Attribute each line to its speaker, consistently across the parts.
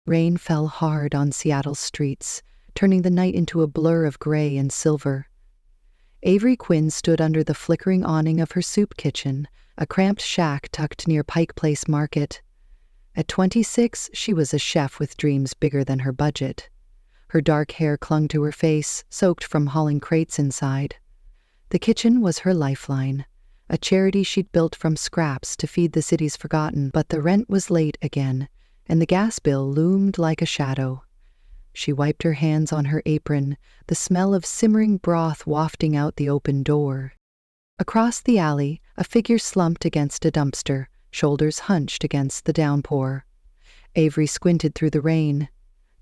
Speaker 1: Rain fell hard on Seattle's streets, turning the night into a blur of gray and silver. Avery Quinn stood under the flickering awning of her soup kitchen, a cramped shack tucked near Pike Place Market. At 26, she was a chef with dreams bigger than her budget. Her dark hair clung to her face, soaked from hauling crates inside. The kitchen was her lifeline, a charity she'd built from scraps to feed the city's forgotten, but the rent was late again, and the gas bill loomed like a shadow. She wiped her hands on her apron, the smell of simmering broth wafting out the open door. Across the alley, a figure slumped against a dumpster, shoulders hunched against the downpour. Avery squinted through the rain.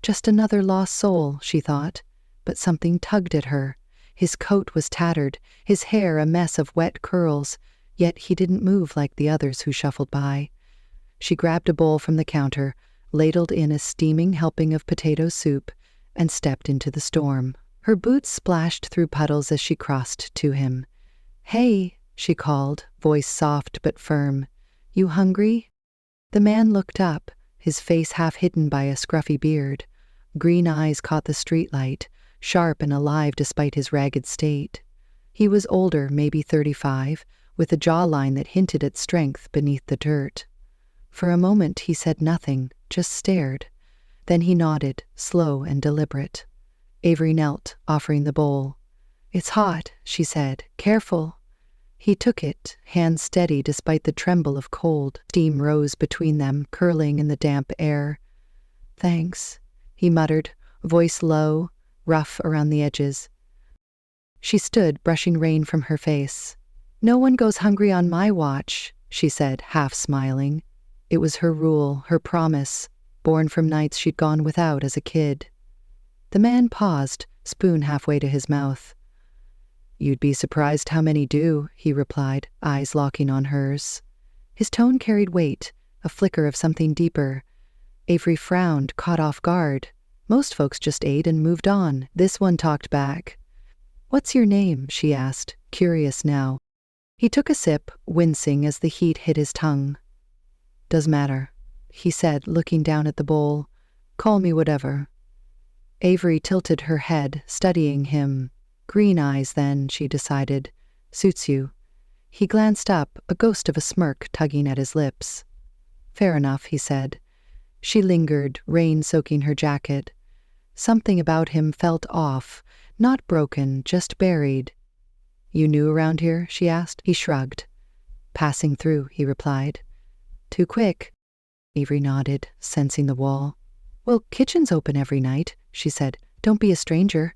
Speaker 1: Just another lost soul, she thought, but something tugged at her. His coat was tattered, his hair a mess of wet curls, yet he didn't move like the others who shuffled by. She grabbed a bowl from the counter, ladled in a steaming helping of potato soup, and stepped into the storm. Her boots splashed through puddles as she crossed to him. "Hey," she called, voice soft but firm. "You hungry?" The man looked up, his face half hidden by a scruffy beard. Green eyes caught the streetlight, sharp and alive despite his ragged state. He was older, maybe 35, with a jawline that hinted at strength beneath the dirt. For a moment he said nothing, just stared. Then he nodded, slow and deliberate. Avery knelt, offering the bowl. "It's hot," she said. "Careful." He took it, hands steady despite the tremble of cold. Steam rose between them, curling in the damp air. "Thanks," he muttered, voice low, rough around the edges. She stood, brushing rain from her face. "No one goes hungry on my watch," she said, half smiling. It was her rule, her promise, born from nights she'd gone without as a kid. The man paused, spoon halfway to his mouth. "You'd be surprised how many do," he replied, eyes locking on hers. His tone carried weight, a flicker of something deeper. Avery frowned, caught off guard. Most folks just ate and moved on. This one talked back. "What's your name?" she asked, curious now. He took a sip, wincing as the heat hit his tongue. "Does matter," he said, looking down at the bowl. "Call me whatever." Avery tilted her head, studying him. Green eyes, then, she decided. "Suits you." He glanced up, a ghost of a smirk tugging at his lips. "Fair enough," he said. She lingered, rain soaking her jacket. Something about him felt off, not broken, just buried. "You new around here?" she asked. He shrugged. "Passing through," he replied. "Too quick." Avery nodded, sensing the wall. "Well, kitchen's open every night," she said. "Don't be a stranger."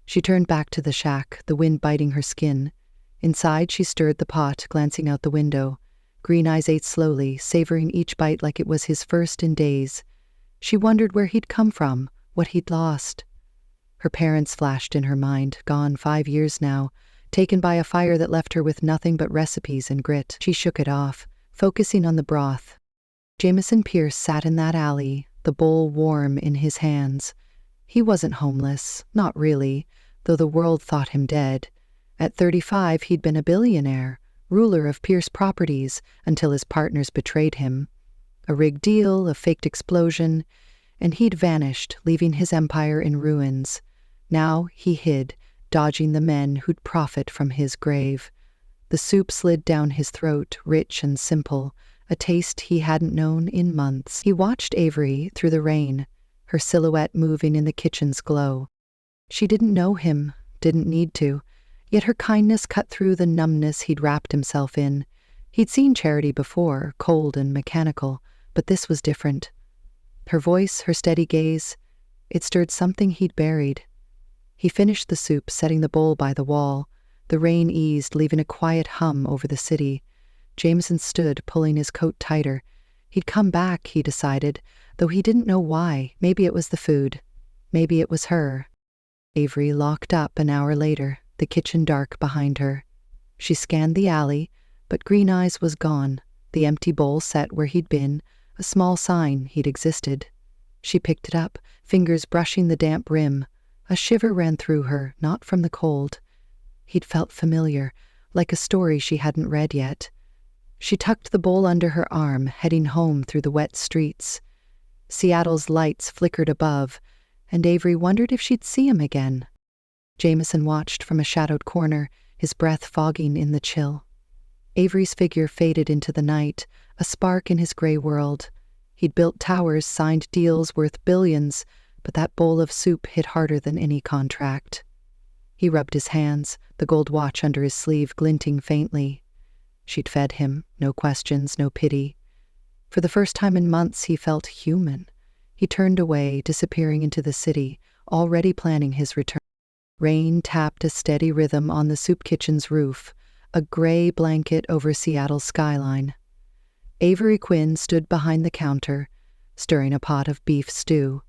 Speaker 1: She turned back to the shack, the wind biting her skin. Inside, she stirred the pot, glancing out the window. Green eyes ate slowly, savoring each bite like it was his first in days. She wondered where he'd come from, what he'd lost. Her parents flashed in her mind, gone 5 years now, taken by a fire that left her with nothing but recipes and grit. She shook it off, focusing on the broth. Jameson Pierce sat in that alley, the bowl warm in his hands. He wasn't homeless, not really, though the world thought him dead. At 35, he'd been a billionaire, ruler of Pierce Properties, until his partners betrayed him. A rigged deal, a faked explosion, and he'd vanished, leaving his empire in ruins. Now he hid, dodging the men who'd profit from his grave. The soup slid down his throat, rich and simple, a taste he hadn't known in months. He watched Avery through the rain, her silhouette moving in the kitchen's glow. She didn't know him, didn't need to, yet her kindness cut through the numbness he'd wrapped himself in. He'd seen Charity before, cold and mechanical, but this was different. Her voice, her steady gaze, it stirred something he'd buried. He finished the soup, setting the bowl by the wall. The rain eased, leaving a quiet hum over the city. Jameson stood, pulling his coat tighter. He'd come back, he decided, though he didn't know why. Maybe it was the food. Maybe it was her. Avery locked up an hour later, the kitchen dark behind her. She scanned the alley, but Green Eyes was gone, the empty bowl set where he'd been, a small sign he'd existed. She picked it up, fingers brushing the damp rim. A shiver ran through her, not from the cold. He'd felt familiar, like a story she hadn't read yet. She tucked the bowl under her arm, heading home through the wet streets. Seattle's lights flickered above, and Avery wondered if she'd see him again. Jameson watched from a shadowed corner, his breath fogging in the chill. Avery's figure faded into the night, a spark in his gray world. He'd built towers, signed deals worth billions, but that bowl of soup hit harder than any contract. He rubbed his hands, the gold watch under his sleeve glinting faintly. She'd fed him, no questions, no pity. For the first time in months, he felt human. He turned away, disappearing into the city, already planning his return. Rain tapped a steady rhythm on the soup kitchen's roof, a gray blanket over Seattle's skyline. Avery Quinn stood behind the counter, stirring a pot of beef stew.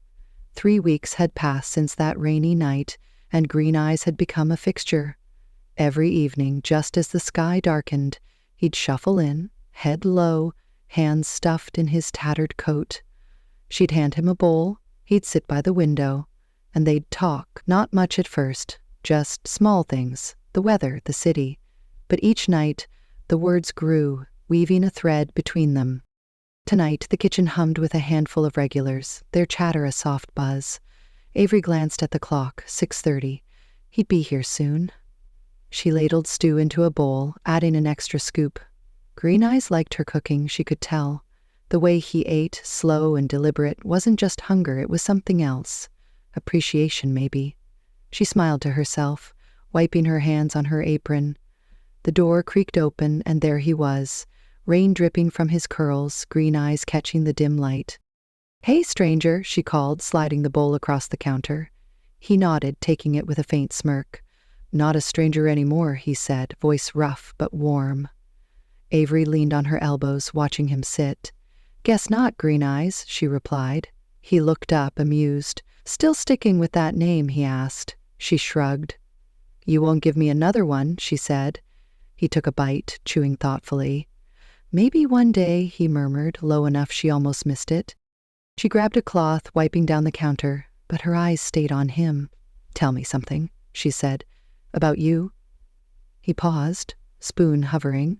Speaker 1: 3 weeks had passed since that rainy night, and Green Eyes had become a fixture. Every evening, just as the sky darkened, he'd shuffle in, head low, hands stuffed in his tattered coat. She'd hand him a bowl, he'd sit by the window, and they'd talk, not much at first, just small things, the weather, the city. But each night, the words grew, weaving a thread between them. Tonight, the kitchen hummed with a handful of regulars, their chatter a soft buzz. Avery glanced at the clock, 6:30. He'd be here soon. She ladled stew into a bowl, adding an extra scoop. Green Eyes liked her cooking, she could tell. The way he ate, slow and deliberate, wasn't just hunger, it was something else. Appreciation, maybe. She smiled to herself, wiping her hands on her apron. The door creaked open, and there he was, rain dripping from his curls, Green Eyes catching the dim light. "Hey, stranger," she called, sliding the bowl across the counter. He nodded, taking it with a faint smirk. "Not a stranger anymore," he said, voice rough but warm. Avery leaned on her elbows, watching him sit. "Guess not, Green Eyes," she replied. He looked up, amused. "Still sticking with that name?" he asked. She shrugged. "You won't give me another one," she said. He took a bite, chewing thoughtfully. "Maybe one day," he murmured, low enough she almost missed it. She grabbed a cloth, wiping down the counter, but her eyes stayed on him. "Tell me something," she said. "About you?" He paused, spoon hovering.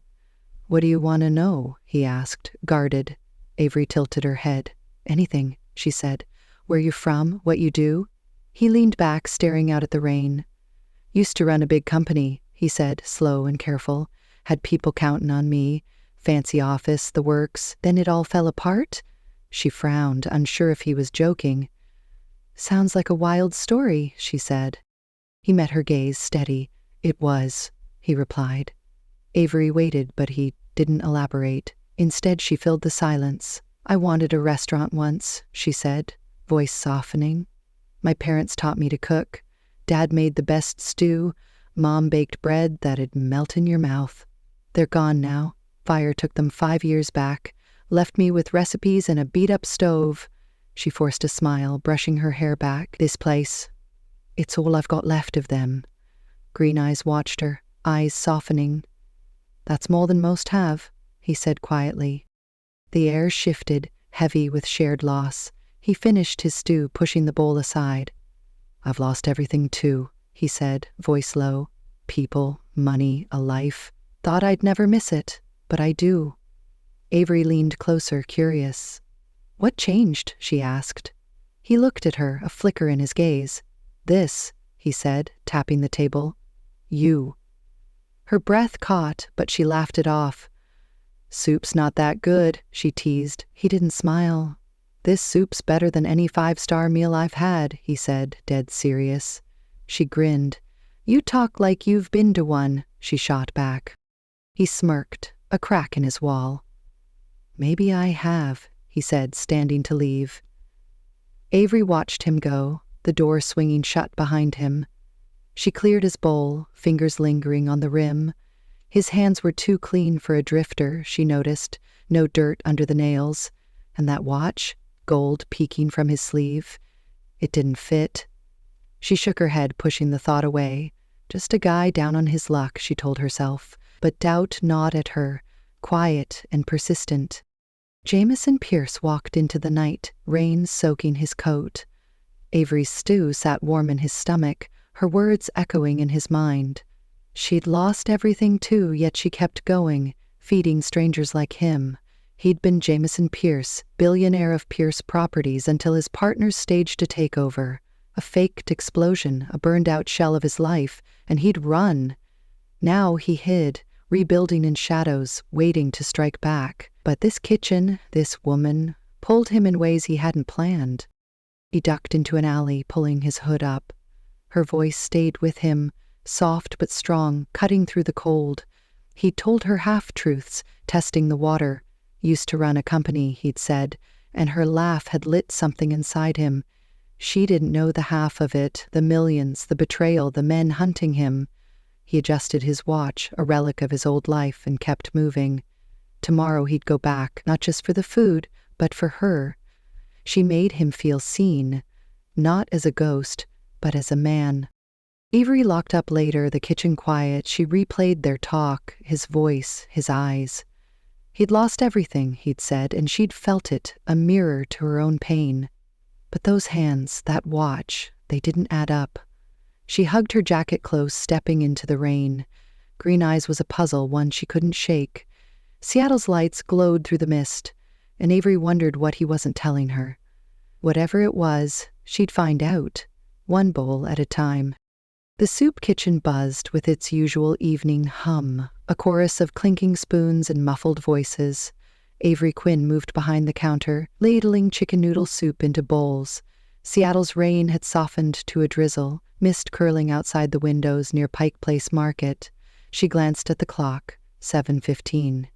Speaker 1: "What do you want to know?" he asked, guarded. Avery tilted her head. "Anything," she said. "Where you from? What you do?" He leaned back, staring out at the rain. "Used to run a big company," he said, slow and careful. "Had people counting on me. Fancy office, the works. Then it all fell apart?" She frowned, unsure if he was joking. "Sounds like a wild story," she said. He met her gaze, steady. "It was," he replied. Avery waited, but he didn't elaborate. Instead, she filled the silence. "I wanted a restaurant once," she said, voice softening. "My parents taught me to cook. Dad made the best stew. Mom baked bread that'd melt in your mouth. They're gone now. Fire took them 5 years back, left me with recipes and a beat-up stove." She forced a smile, brushing her hair back. "This place, it's all I've got left of them." Green Eyes watched her, eyes softening. "That's more than most have," he said quietly. The air shifted, heavy with shared loss. He finished his stew, pushing the bowl aside. "I've lost everything too," he said, voice low. "People, money, a life. Thought I'd never miss it, but I do." Avery leaned closer, curious. "What changed?" she asked. He looked at her, a flicker in his gaze. "This," he said, tapping the table. "You." Her breath caught, but she laughed it off. "Soup's not that good," she teased. He didn't smile. "This soup's better than any 5-star meal I've had," he said, dead serious. She grinned. "You talk like you've been to one," she shot back. He smirked, a crack in his wall. "Maybe I have," he said, standing to leave. Avery watched him go, the door swinging shut behind him. She cleared his bowl, fingers lingering on the rim. His hands were too clean for a drifter, she noticed, no dirt under the nails. And that watch, gold peeking from his sleeve. It didn't fit. She shook her head, pushing the thought away. Just a guy down on his luck, she told herself. But doubt gnawed at her, quiet and persistent. Jameson Pierce walked into the night, rain soaking his coat. Avery's stew sat warm in his stomach, her words echoing in his mind. She'd lost everything too, yet she kept going, feeding strangers like him. He'd been Jameson Pierce, billionaire of Pierce Properties, until his partners staged a takeover. A faked explosion, a burned-out shell of his life, and he'd run. Now he hid, rebuilding in shadows, waiting to strike back. But this kitchen, this woman, pulled him in ways he hadn't planned. He ducked into an alley, pulling his hood up. Her voice stayed with him, soft but strong, cutting through the cold. He'd told her half-truths, testing the water. Used to run a company, he'd said, and her laugh had lit something inside him. She didn't know the half of it, the millions, the betrayal, the men hunting him. He adjusted his watch, a relic of his old life, and kept moving. Tomorrow he'd go back, not just for the food, but for her. She made him feel seen, not as a ghost, but as a man. Avery locked up later, the kitchen quiet. She replayed their talk, his voice, his eyes. He'd lost everything, he'd said, and she'd felt it, a mirror to her own pain. But those hands, that watch, they didn't add up. She hugged her jacket close, stepping into the rain. Green Eyes was a puzzle, one she couldn't shake. Seattle's lights glowed through the mist, and Avery wondered what he wasn't telling her. Whatever it was, she'd find out, one bowl at a time. The soup kitchen buzzed with its usual evening hum, a chorus of clinking spoons and muffled voices. Avery Quinn moved behind the counter, ladling chicken noodle soup into bowls. Seattle's rain had softened to a drizzle, mist curling outside the windows near Pike Place Market. She glanced at the clock, 7:15.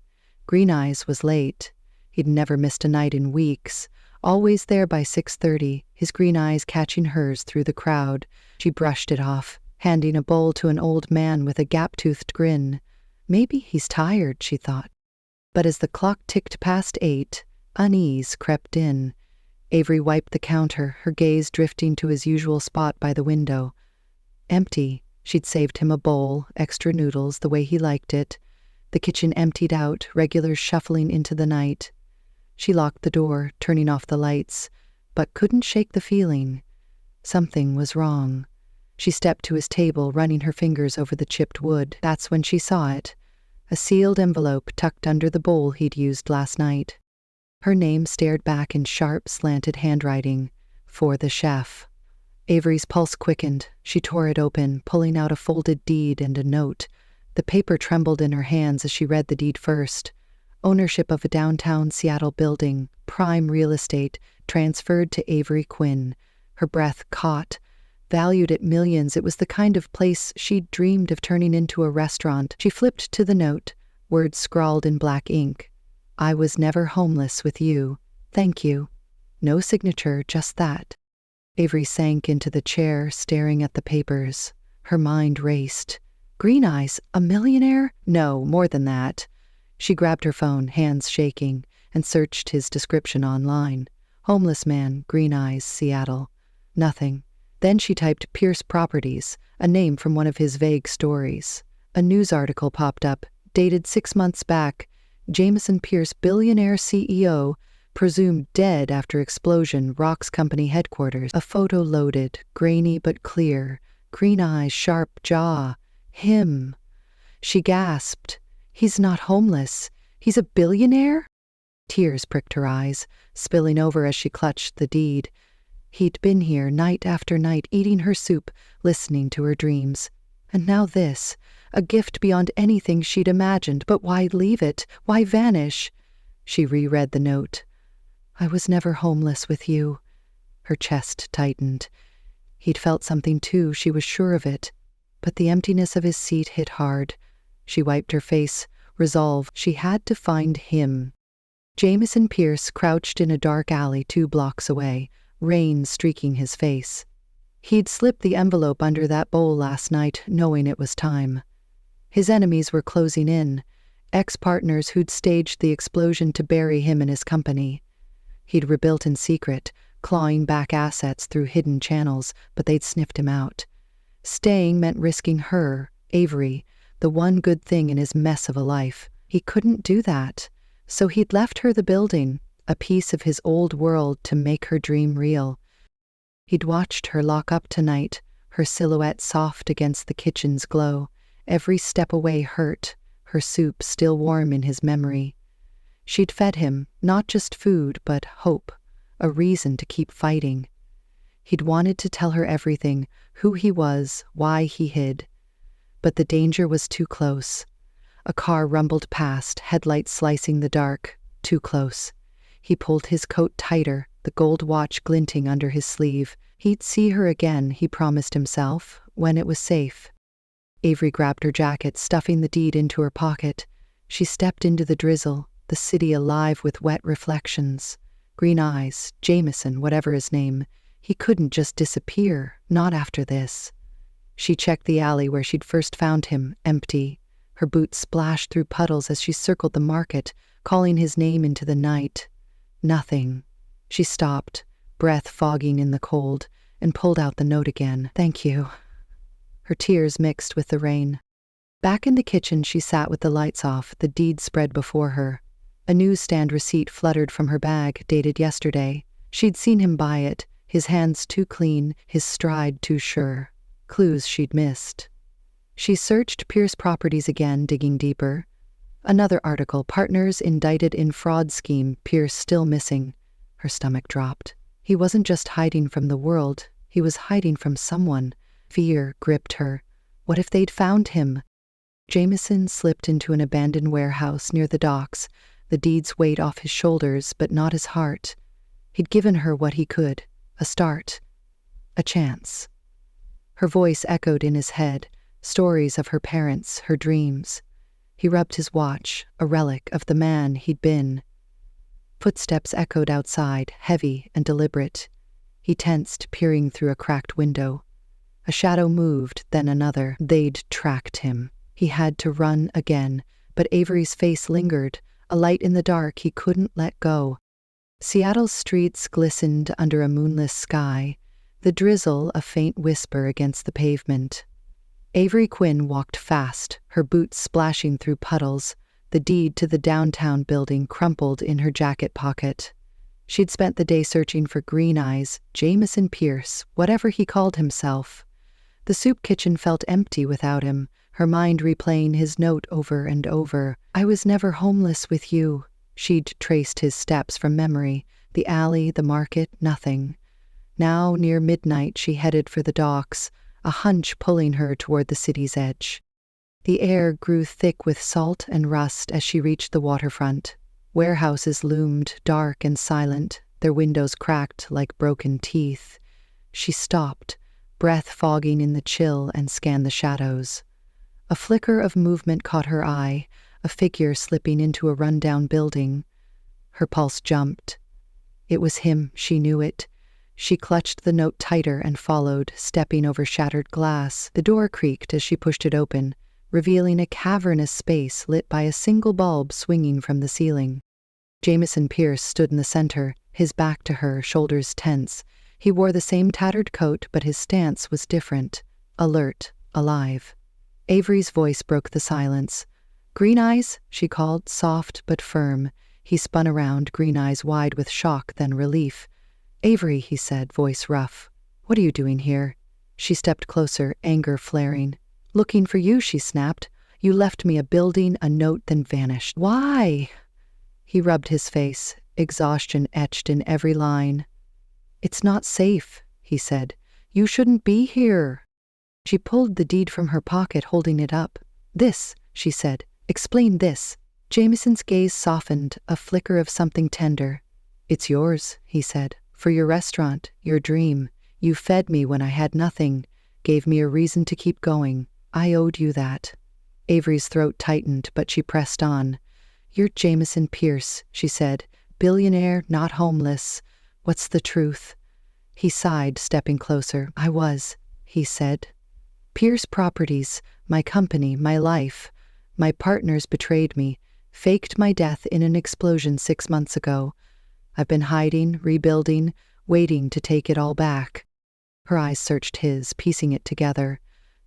Speaker 1: Green Eyes was late. He'd never missed a night in weeks, always there by 6:30, his green eyes catching hers through the crowd. She brushed it off, handing a bowl to an old man with a gap-toothed grin. Maybe he's tired, she thought. But as the clock ticked past 8, unease crept in. Avery wiped the counter, her gaze drifting to his usual spot by the window. Empty. She'd saved him a bowl, extra noodles, the way he liked it. The kitchen emptied out, regulars shuffling into the night. She locked the door, turning off the lights, but couldn't shake the feeling. Something was wrong. She stepped to his table, running her fingers over the chipped wood. That's when she saw it. A sealed envelope tucked under the bowl he'd used last night. Her name stared back in sharp, slanted handwriting. For the chef. Avery's pulse quickened. She tore it open, pulling out a folded deed and a note. The paper trembled in her hands as she read the deed first. Ownership of a downtown Seattle building, prime real estate, transferred to Avery Quinn. Her breath caught. Valued at millions, it was the kind of place she'd dreamed of turning into a restaurant. She flipped to the note, words scrawled in black ink. I was never homeless with you. Thank you. No signature, just that. Avery sank into the chair, staring at the papers. Her mind raced. Green Eyes, a millionaire? No, more than that. She grabbed her phone, hands shaking, and searched his description online. Homeless man, Green Eyes, Seattle. Nothing. Then she typed Pierce Properties, a name from one of his vague stories. A news article popped up, dated 6 months back. Jameson Pierce, billionaire CEO, presumed dead after explosion, rocks company headquarters. A photo loaded, grainy but clear. Green eyes, sharp jaw. Him. She gasped. He's not homeless. He's a billionaire? Tears pricked her eyes, spilling over as she clutched the deed. He'd been here night after night, eating her soup, listening to her dreams. And now this, a gift beyond anything she'd imagined. But why leave it? Why vanish? She reread the note. I was never homeless with you. Her chest tightened. He'd felt something too, she was sure of it. But the emptiness of his seat hit hard. She wiped her face, resolve. She had to find him. Jameson Pierce crouched in a dark alley 2 blocks away, rain streaking his face. He'd slipped the envelope under that bowl last night, knowing it was time. His enemies were closing in, ex-partners who'd staged the explosion to bury him and his company. He'd rebuilt in secret, clawing back assets through hidden channels, but they'd sniffed him out. Staying meant risking her, Avery, the one good thing in his mess of a life. He couldn't do that, so he'd left her the building, a piece of his old world to make her dream real. He'd watched her lock up tonight, her silhouette soft against the kitchen's glow. Every step away hurt, her soup still warm in his memory. She'd fed him, not just food, but hope, a reason to keep fighting. He'd wanted to tell her everything, who he was, why he hid. But the danger was too close. A car rumbled past, headlights slicing the dark. Too close. He pulled his coat tighter, the gold watch glinting under his sleeve. He'd see her again, he promised himself, when it was safe. Avery grabbed her jacket, stuffing the deed into her pocket. She stepped into the drizzle, the city alive with wet reflections. Green eyes, Jameson, whatever his name. He couldn't just disappear, not after this. She checked the alley where she'd first found him, empty. Her boots splashed through puddles as she circled the market, calling his name into the night. Nothing. She stopped, breath fogging in the cold, and pulled out the note again. "Thank you." Her tears mixed with the rain. Back in the kitchen, she sat with the lights off, the deed spread before her. A newsstand receipt fluttered from her bag, dated yesterday. She'd seen him buy it, his hands too clean, his stride too sure. Clues she'd missed. She searched Pierce Properties again, digging deeper. Another article, partners indicted in fraud scheme, Pierce still missing. Her stomach dropped. He wasn't just hiding from the world, he was hiding from someone. Fear gripped her. What if they'd found him? Jameson slipped into an abandoned warehouse near the docks, the deed's weight off his shoulders, but not his heart. He'd given her what he could, a start, a chance. Her voice echoed in his head, stories of her parents, her dreams. He rubbed his watch, a relic of the man he'd been. Footsteps echoed outside, heavy and deliberate. He tensed, peering through a cracked window. A shadow moved, then another. They'd tracked him. He had to run again, but Avery's face lingered, a light in the dark he couldn't let go. Seattle's streets glistened under a moonless sky, the drizzle a faint whisper against the pavement. Avery Quinn walked fast, her boots splashing through puddles, the deed to the downtown building crumpled in her jacket pocket. She'd spent the day searching for Green Eyes, Jameson Pierce, whatever he called himself. The soup kitchen felt empty without him, her mind replaying his note over and over. "I was never homeless with you." She'd traced his steps from memory, the alley, the market, nothing. Now, near midnight, she headed for the docks, a hunch pulling her toward the city's edge. The air grew thick with salt and rust as she reached the waterfront. Warehouses loomed, dark and silent, their windows cracked like broken teeth. She stopped, breath fogging in the chill, and scanned the shadows. A flicker of movement caught her eye, a figure slipping into a rundown building. Her pulse jumped. It was him, she knew it. She clutched the note tighter and followed, stepping over shattered glass. The door creaked as she pushed it open, revealing a cavernous space lit by a single bulb swinging from the ceiling. Jameson Pierce stood in the center, his back to her, shoulders tense. He wore the same tattered coat, but his stance was different, alert, alive. Avery's voice broke the silence. "Green Eyes," she called, soft but firm. He spun around, green eyes wide with shock, then relief. "Avery," he said, voice rough. "What are you doing here?" She stepped closer, anger flaring. "Looking for you," she snapped. "You left me a building, a note, then vanished. Why?" He rubbed his face, exhaustion etched in every line. "It's not safe," he said. "You shouldn't be here." She pulled the deed from her pocket, holding it up. "This," she said. "Explain this." Jameson's gaze softened, a flicker of something tender. "It's yours," he said. "For your restaurant, your dream. You fed me when I had nothing, gave me a reason to keep going. I owed you that." Avery's throat tightened, but she pressed on. "You're Jameson Pierce," she said. "Billionaire, not homeless. What's the truth?" He sighed, stepping closer. "I was," he said. "Pierce Properties, my company, my life. My partners betrayed me, faked my death in an explosion 6 months ago. I've been hiding, rebuilding, waiting to take it all back." Her eyes searched his, piecing it together.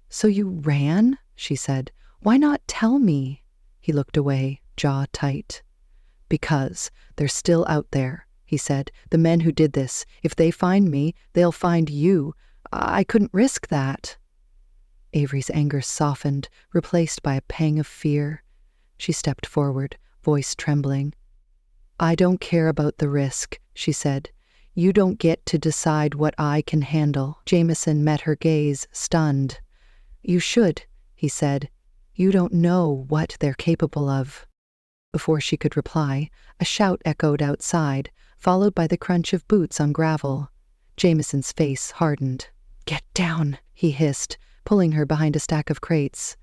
Speaker 1: "So you ran?" she said. "Why not tell me?" He looked away, jaw tight. "Because they're still out there," he said. "The men who did this. If they find me, they'll find you. I couldn't risk that." Avery's anger softened, replaced by a pang of fear. She stepped forward, voice trembling. I don't care about the risk, she said. You don't get to decide what I can handle. Jameson met her gaze, stunned. You should, he said. You don't know what they're capable of. Before she could reply, a shout echoed outside, followed by the crunch of boots on gravel. Jameson's face hardened. Get down, he hissed, pulling her behind a stack of crates.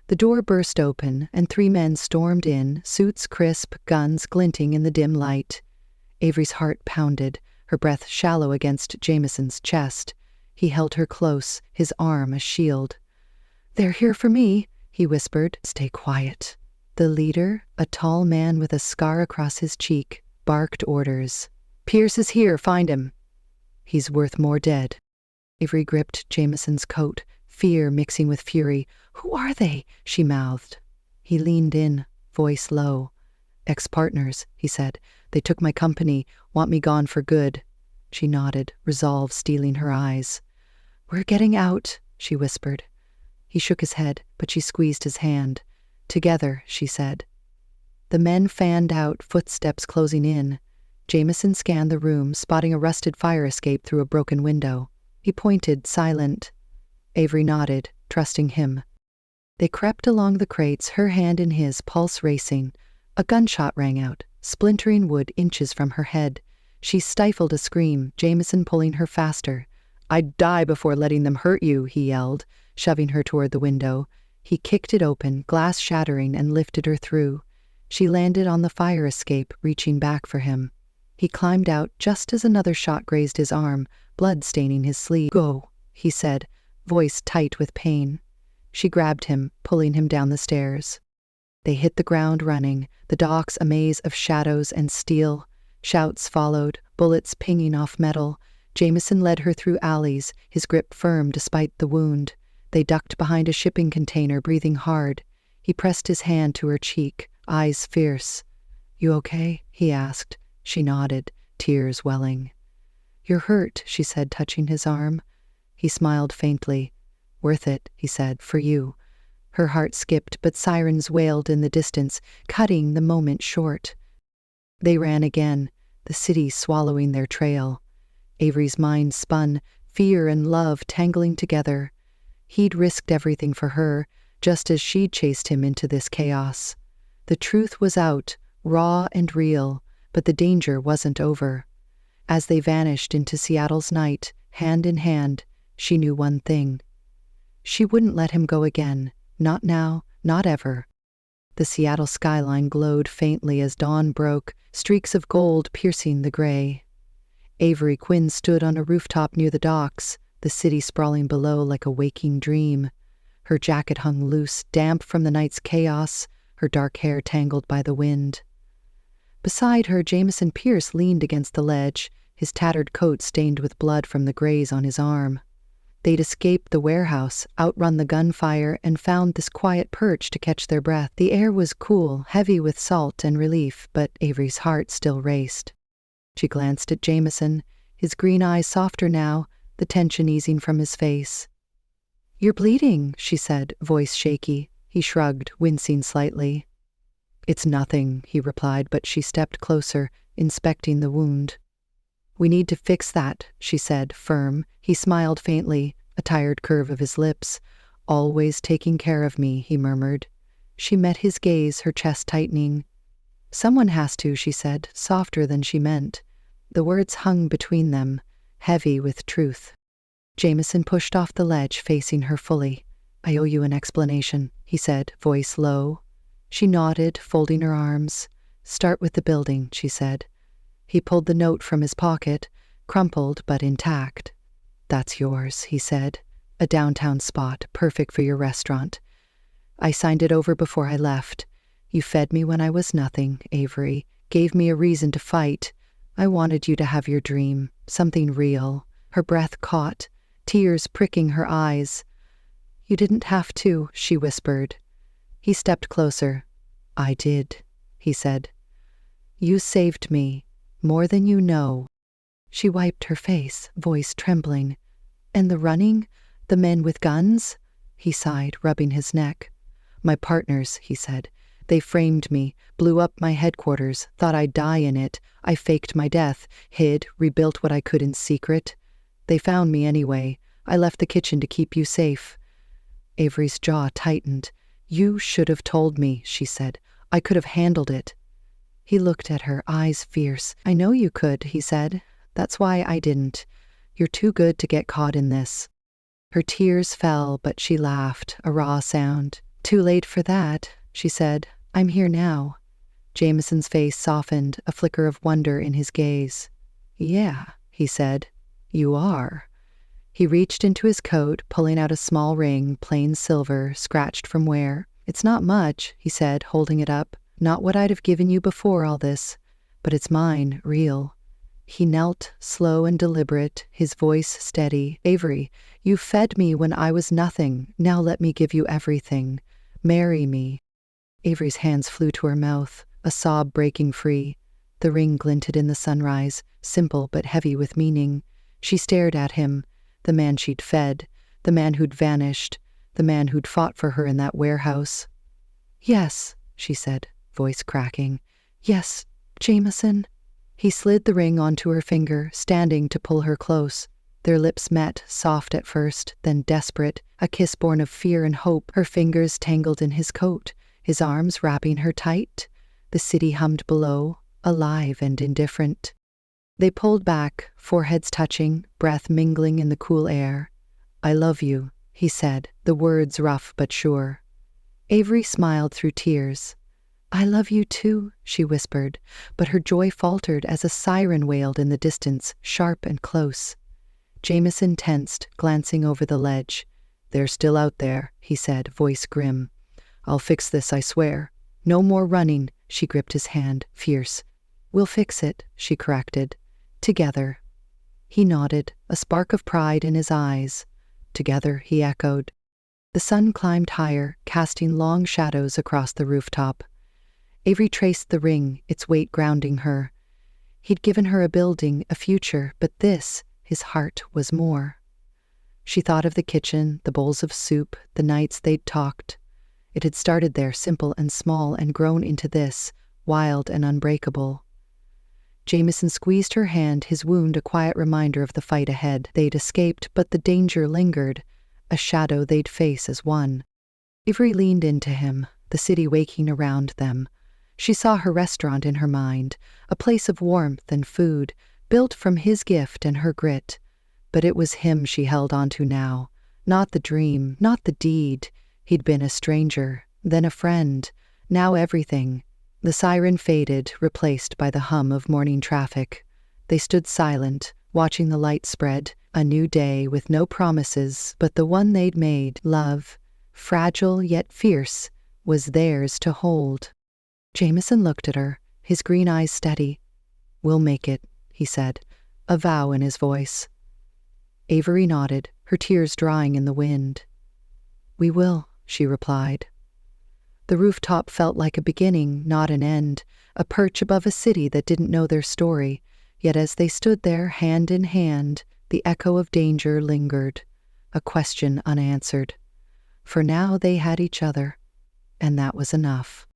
Speaker 1: The door burst open, and 3 men stormed in, suits crisp, guns glinting in the dim light. Avery's heart pounded, her breath shallow against Jameson's chest. He held her close, his arm a shield. They're here for me, he whispered. Stay quiet. The leader, a tall man with a scar across his cheek, barked orders. Pierce is here, find him. He's worth more dead. Avery gripped Jameson's coat, fear mixing with fury. Who are they? She mouthed. He leaned in, voice low. Ex-partners, he said. They took my company, want me gone for good. She nodded, resolve stealing her eyes. We're getting out, she whispered. He shook his head, but she squeezed his hand. Together, she said. The men fanned out, footsteps closing in. Jameson scanned the room, spotting a rusted fire escape through a broken window. He pointed, silent. Avery nodded, trusting him. They crept along the crates, her hand in his, pulse racing. A gunshot rang out, splintering wood inches from her head. She stifled a scream, Jameson pulling her faster. I'd die before letting them hurt you, he yelled, shoving her toward the window. He kicked it open, glass shattering, and lifted her through. She landed on the fire escape, reaching back for him. He climbed out just as another shot grazed his arm, blood staining his sleeve. Go, he said, voice tight with pain. She grabbed him, pulling him down the stairs. They hit the ground running, the docks a maze of shadows and steel. Shouts followed, bullets pinging off metal. Jameson led her through alleys, his grip firm despite the wound. They ducked behind a shipping container, breathing hard. He pressed his hand to her cheek, eyes fierce. You okay? He asked. She nodded, tears welling. You're hurt, she said, touching his arm. He smiled faintly. Worth it, he said, for you. Her heart skipped, but sirens wailed in the distance, cutting the moment short. They ran again, the city swallowing their trail. Avery's mind spun, fear and love tangling together. He'd risked everything for her, just as she'd chased him into this chaos. The truth was out, raw and real, but the danger wasn't over. As they vanished into Seattle's night, hand in hand, she knew one thing. She wouldn't let him go again, not now, not ever. The Seattle skyline glowed faintly as dawn broke, streaks of gold piercing the gray. Avery Quinn stood on a rooftop near the docks, the city sprawling below like a waking dream. Her jacket hung loose, damp from the night's chaos, her dark hair tangled by the wind. Beside her, Jameson Pierce leaned against the ledge, his tattered coat stained with blood from the graze on his arm. They'd escaped the warehouse, outrun the gunfire, and found this quiet perch to catch their breath. The air was cool, heavy with salt and relief, but Avery's heart still raced. She glanced at Jameson, his green eyes softer now, the tension easing from his face. You're bleeding, she said, voice shaky. He shrugged, wincing slightly. It's nothing, he replied, but she stepped closer, inspecting the wound. We need to fix that, she said, firm. He smiled faintly, a tired curve of his lips. Always taking care of me, he murmured. She met his gaze, her chest tightening. Someone has to, she said, softer than she meant. The words hung between them, heavy with truth. Jameson pushed off the ledge, facing her fully. I owe you an explanation, he said, voice low. She nodded, folding her arms. Start with the building, she said. He pulled the note from his pocket, crumpled but intact. That's yours, he said. A downtown spot, perfect for your restaurant. I signed it over before I left. You fed me when I was nothing, Avery. Gave me a reason to fight. I wanted you to have your dream, something real. Her breath caught, tears pricking her eyes. You didn't have to, she whispered. He stepped closer. I did, he said. You saved me, more than you know. She wiped her face, voice trembling. And the running? The men with guns? He sighed, rubbing his neck. My partners, he said. They framed me, blew up my headquarters, thought I'd die in it. I faked my death, hid, rebuilt what I could in secret. They found me anyway. I left the kitchen to keep you safe." Avery's jaw tightened. "You should have told me," she said. "I could have handled it." He looked at her, eyes fierce. "I know you could," he said. "That's why I didn't. You're too good to get caught in this." Her tears fell, but she laughed, a raw sound. "Too late for that," she said. "I'm here now." Jameson's face softened, a flicker of wonder in his gaze. "Yeah," he said. "You are." He reached into his coat, pulling out a small ring, plain silver, scratched from wear. "It's not much," he said, holding it up. "Not what I'd have given you before all this. But it's mine, real." He knelt, slow and deliberate, his voice steady. "Avery, you fed me when I was nothing. Now let me give you everything. Marry me." Avery's hands flew to her mouth, a sob breaking free. The ring glinted in the sunrise, simple but heavy with meaning. She stared at him, the man she'd fed, the man who'd vanished, the man who'd fought for her in that warehouse. "Yes," she said, voice cracking. "Yes, Jameson." He slid the ring onto her finger, standing to pull her close. Their lips met, soft at first, then desperate, a kiss born of fear and hope, her fingers tangled in his coat, his arms wrapping her tight. The city hummed below, alive and indifferent. They pulled back, foreheads touching, breath mingling in the cool air. "I love you," he said, the words rough but sure. Avery smiled through tears. "I love you too," she whispered, but her joy faltered as a siren wailed in the distance, sharp and close. Jameson tensed, glancing over the ledge. "They're still out there," he said, voice grim. "I'll fix this, I swear." "No more running," she gripped his hand, fierce. "We'll fix it," she corrected. "Together." He nodded, a spark of pride in his eyes. "Together," he echoed. The sun climbed higher, casting long shadows across the rooftop. Avery traced the ring, its weight grounding her. He'd given her a building, a future, but this, his heart, was more. She thought of the kitchen, the bowls of soup, the nights they'd talked. It had started there, simple and small, and grown into this, wild and unbreakable. Jameson squeezed her hand, his wound a quiet reminder of the fight ahead. They'd escaped, but the danger lingered, a shadow they'd face as one. Avery leaned into him, the city waking around them. She saw her restaurant in her mind, a place of warmth and food, built from his gift and her grit. But it was him she held onto now, not the dream, not the deed. He'd been a stranger, then a friend, now everything. The siren faded, replaced by the hum of morning traffic. They stood silent, watching the light spread, a new day with no promises, but the one they'd made, love, fragile yet fierce, was theirs to hold. Jameson looked at her, his green eyes steady. "We'll make it," he said, a vow in his voice. Avery nodded, her tears drying in the wind. "We will," she replied. The rooftop felt like a beginning, not an end, a perch above a city that didn't know their story. Yet as they stood there, hand in hand, the echo of danger lingered, a question unanswered. For now they had each other, and that was enough.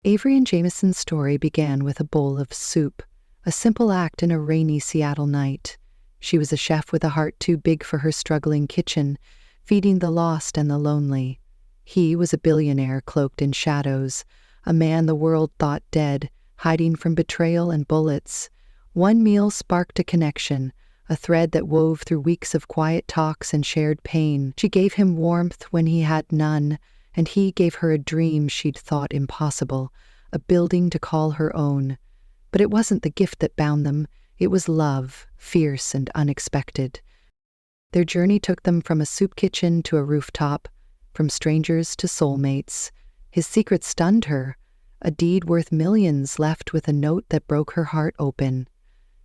Speaker 1: Avery and Jameson's story began with a bowl of soup, a simple act in a rainy Seattle night. She was a chef with a heart too big for her struggling kitchen, feeding the lost and the lonely. He was a billionaire cloaked in shadows, a man the world thought dead, hiding from betrayal and bullets. One meal sparked a connection, a thread that wove through weeks of quiet talks and shared pain. She gave him warmth when he had none, and he gave her a dream she'd thought impossible, a building to call her own. But it wasn't the gift that bound them, it was love, fierce and unexpected. Their journey took them from a soup kitchen to a rooftop, from strangers to soulmates. His secret stunned her, a deed worth millions left with a note that broke her heart open.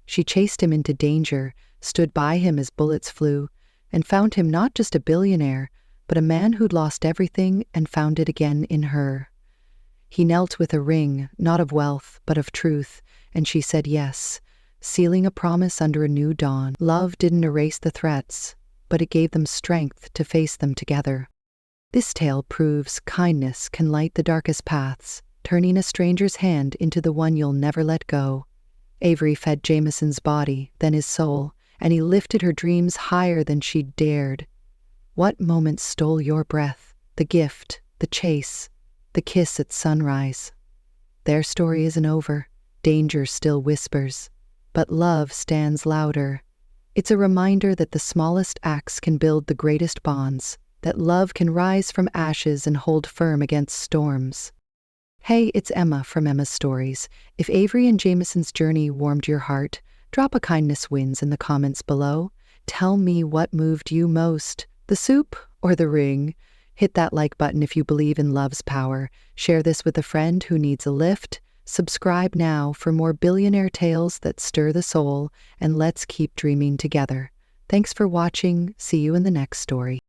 Speaker 1: She chased him into danger, stood by him as bullets flew, and found him not just a billionaire, but a man who'd lost everything and found it again in her. He knelt with a ring, not of wealth, but of truth, and she said yes, sealing a promise under a new dawn. Love didn't erase the threats, but it gave them strength to face them together. This tale proves kindness can light the darkest paths, turning a stranger's hand into the one you'll never let go. Avery fed Jameson's body, then his soul, and he lifted her dreams higher than she'd dared. What moment stole your breath? The gift, the chase, the kiss at sunrise. Their story isn't over. Danger still whispers, but love stands louder. It's a reminder that the smallest acts can build the greatest bonds, that love can rise from ashes and hold firm against storms. Hey, it's Emma from Emma's Stories. If Avery and Jameson's journey warmed your heart, drop a kindness wins in the comments below. Tell me what moved you most, the soup or the ring? Hit that like button if you believe in love's power. Share this with a friend who needs a lift. Subscribe now for more billionaire tales that stir the soul, and let's keep dreaming together. Thanks for watching. See you in the next story.